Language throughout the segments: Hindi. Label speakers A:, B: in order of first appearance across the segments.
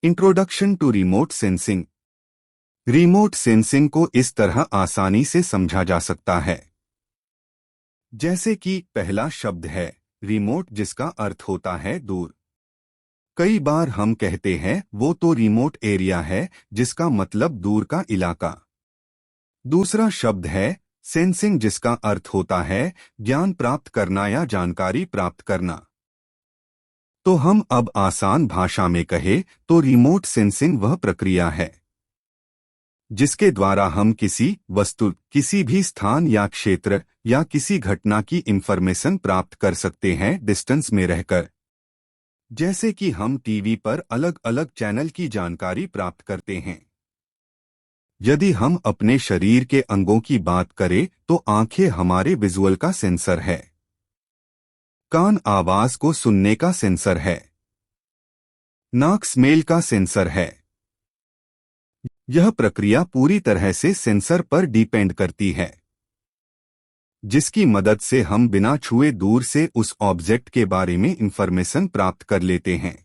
A: Introduction to remote sensing. Remote sensing को इस तरह आसानी से समझा जा सकता है जैसे कि पहला शब्द है रिमोट, जिसका अर्थ होता है दूर। कई बार हम कहते हैं वो तो रिमोट एरिया है, जिसका मतलब दूर का इलाका। दूसरा शब्द है सेंसिंग, जिसका अर्थ होता है ज्ञान प्राप्त करना या जानकारी प्राप्त करना। तो हम अब आसान भाषा में कहें तो रिमोट सेंसिंग वह प्रक्रिया है जिसके द्वारा हम किसी वस्तु, किसी भी स्थान या क्षेत्र या किसी घटना की इंफॉर्मेशन प्राप्त कर सकते हैं डिस्टेंस में रहकर। जैसे कि हम टीवी पर अलग अलग चैनल की जानकारी प्राप्त करते हैं। यदि हम अपने शरीर के अंगों की बात करें तो आंखें हमारे विजुअल का सेंसर है, कान आवाज को सुनने का सेंसर है, नाक स्मेल का सेंसर है। यह प्रक्रिया पूरी तरह से सेंसर पर डिपेंड करती है, जिसकी मदद से हम बिना छुए दूर से उस ऑब्जेक्ट के बारे में इंफॉर्मेशन प्राप्त कर लेते हैं।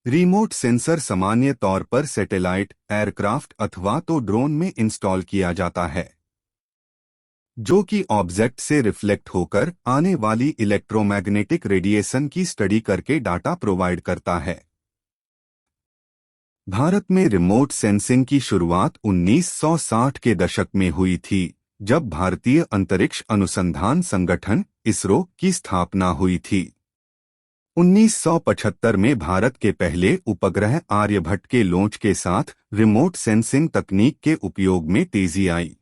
A: रिमोट सेंसर सामान्य तौर पर सैटेलाइट, एयरक्राफ्ट अथवा तो ड्रोन में इंस्टॉल किया जाता है, जो कि ऑब्जेक्ट से रिफ्लेक्ट होकर आने वाली इलेक्ट्रोमैग्नेटिक रेडिएशन की स्टडी करके डाटा प्रोवाइड करता है। भारत में रिमोट सेंसिंग की शुरुआत 1960 के दशक में हुई थी, जब भारतीय अंतरिक्ष अनुसंधान संगठन इसरो की स्थापना हुई थी। 1975 में भारत के पहले उपग्रह आर्यभट्ट के लॉन्च के साथ रिमोट सेंसिंग तकनीक के उपयोग में तेजी आई।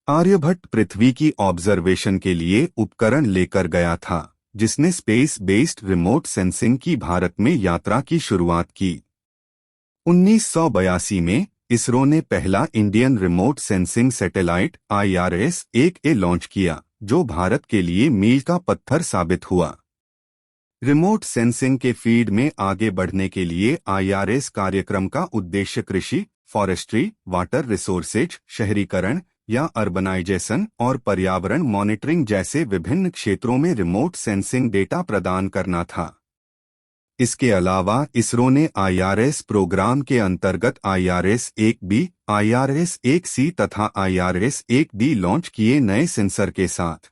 A: आर्यभट्ट पृथ्वी की ऑब्जर्वेशन के लिए उपकरण लेकर गया था, जिसने स्पेस बेस्ड रिमोट सेंसिंग की भारत में यात्रा की शुरुआत की। 1982 में इसरो ने पहला Indian remote sensing satellite IRS-1A launch किया, जो भारत के लिए मील का पत्थर साबित हुआ। रिमोट सेंसिंग के फील्ड में आगे बढ़ने के लिए IRS कार्यक्रम का उद्देश्य कृषि, फॉरेस्ट्री, वाटर रिसोर्सेज, शहरीकरण या अर्बनाइजेशन और पर्यावरण मॉनिटरिंग जैसे विभिन्न क्षेत्रों में रिमोट सेंसिंग डेटा प्रदान करना था। इसके अलावा इसरो ने IRS प्रोग्राम के अंतर्गत IRS-1B, IRS-1C तथा IRS-1D लॉन्च किए नए सेंसर के साथ।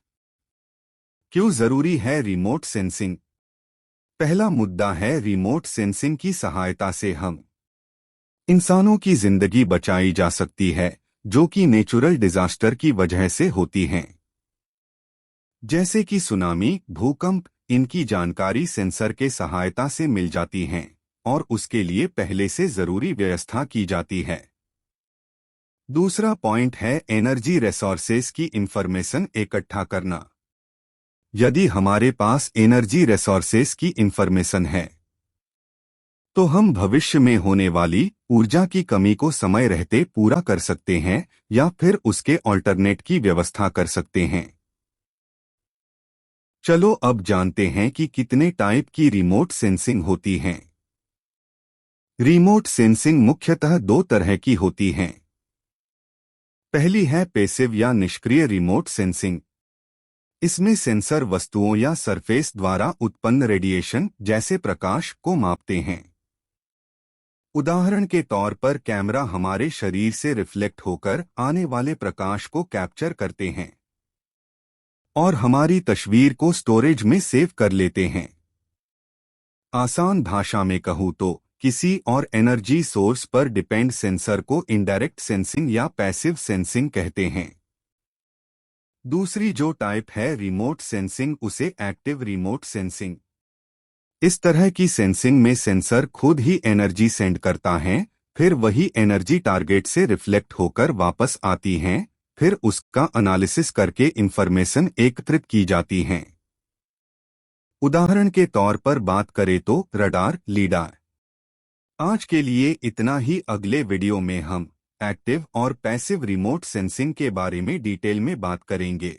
A: क्यों जरूरी है रिमोट सेंसिंग? पहला मुद्दा है रिमोट सेंसिंग की सहायता से हम इंसानों की जिंदगी बचाई जा सकती है, जो कि नेचुरल डिजास्टर की वजह से होती हैं, जैसे कि सुनामी, भूकंप। इनकी जानकारी सेंसर के सहायता से मिल जाती हैं और उसके लिए पहले से जरूरी व्यवस्था की जाती है। दूसरा पॉइंट है एनर्जी रिसोर्सेज की इंफॉर्मेशन इकट्ठा करना। यदि हमारे पास एनर्जी रिसोर्सेज की इंफॉर्मेशन है तो हम भविष्य में होने वाली ऊर्जा की कमी को समय रहते पूरा कर सकते हैं या फिर उसके ऑल्टरनेट की व्यवस्था कर सकते हैं। चलो अब जानते हैं कि कितने टाइप की रिमोट सेंसिंग होती हैं। रिमोट सेंसिंग मुख्यतः दो तरह की होती हैं। पहली है पैसिव या निष्क्रिय रिमोट सेंसिंग। इसमें सेंसर वस्तुओं या सरफेस द्वारा उत्पन्न रेडिएशन जैसे प्रकाश को मापते हैं। उदाहरण के तौर पर कैमरा हमारे शरीर से रिफ्लेक्ट होकर आने वाले प्रकाश को कैप्चर करते हैं और हमारी तस्वीर को स्टोरेज में सेव कर लेते हैं। आसान भाषा में कहूँ तो किसी और एनर्जी सोर्स पर डिपेंड सेंसर को इनडायरेक्ट सेंसिंग या पैसिव सेंसिंग कहते हैं। दूसरी जो टाइप है रिमोट सेंसिंग, उसे एक्टिव रिमोट सेंसिंग। इस तरह की सेंसिंग में सेंसर खुद ही एनर्जी सेंड करता है, फिर वही एनर्जी टारगेट से रिफ्लेक्ट होकर वापस आती हैं, फिर उसका एनालिसिस करके इंफॉर्मेशन एकत्रित की जाती हैं। उदाहरण के तौर पर बात करें तो रडार, लीडार। आज के लिए इतना ही। अगले वीडियो में हम एक्टिव और पैसिव रिमोट सेंसिंग के बारे में डिटेल में बात करेंगे।